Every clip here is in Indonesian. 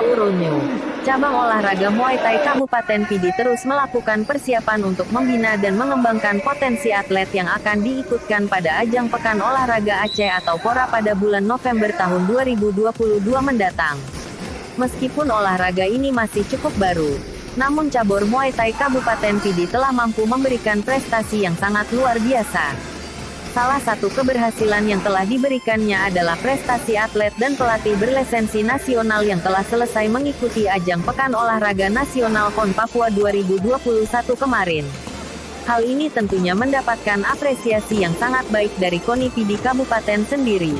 Uronyo. Cabang olahraga Muay Thai Kabupaten Pidi terus melakukan persiapan untuk membina dan mengembangkan potensi atlet yang akan diikutkan pada ajang Pekan Olahraga Aceh atau PORA pada bulan November tahun 2022 mendatang. Meskipun olahraga ini masih cukup baru, namun cabur Muay Thai Kabupaten Pidi telah mampu memberikan prestasi yang sangat luar biasa. Salah satu keberhasilan yang telah diberikannya adalah prestasi atlet dan pelatih berlisensi nasional yang telah selesai mengikuti ajang Pekan Olahraga Nasional PON Papua 2021 kemarin. Hal ini tentunya mendapatkan apresiasi yang sangat baik dari KONI Pidi Kabupaten sendiri.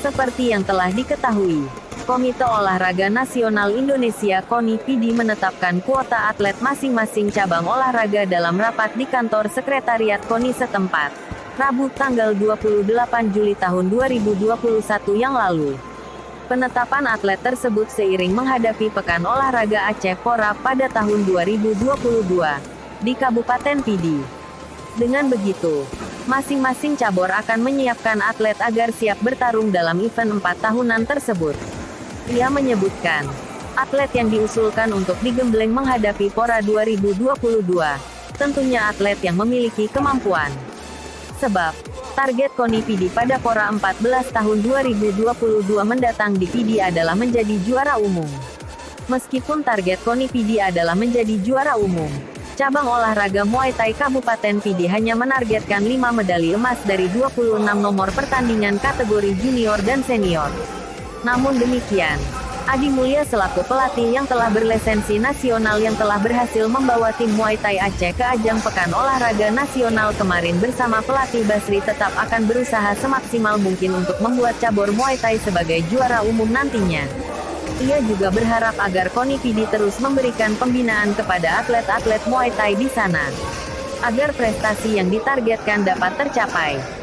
Seperti yang telah diketahui, Komite Olahraga Nasional Indonesia KONI Pidi menetapkan kuota atlet masing-masing cabang olahraga dalam rapat di kantor sekretariat KONI setempat, Rabu tanggal 28 Juli tahun 2021 yang lalu. Penetapan atlet tersebut seiring menghadapi Pekan Olahraga Aceh PORA pada tahun 2022 di Kabupaten Pidi. Dengan begitu, masing-masing cabur akan menyiapkan atlet agar siap bertarung dalam event 4 tahunan tersebut. Ia menyebutkan, atlet yang diusulkan untuk digembleng menghadapi PORA 2022, tentunya atlet yang memiliki kemampuan. Sebab, target KONI Pidi pada PORA 14 tahun 2022 mendatang di Pidi adalah menjadi juara umum. Meskipun target KONI Pidi adalah menjadi juara umum, cabang olahraga Muay Thai Kabupaten Pidi hanya menargetkan 5 medali emas dari 26 nomor pertandingan kategori junior dan senior. Namun demikian, Adi Mulya selaku pelatih yang telah berlisensi nasional yang telah berhasil membawa tim Muay Thai Aceh ke ajang Pekan Olahraga Nasional kemarin bersama pelatih Basri tetap akan berusaha semaksimal mungkin untuk membuat cabur Muay Thai sebagai juara umum nantinya. Ia juga berharap agar KONI Pidi terus memberikan pembinaan kepada atlet-atlet Muay Thai di sana, agar prestasi yang ditargetkan dapat tercapai.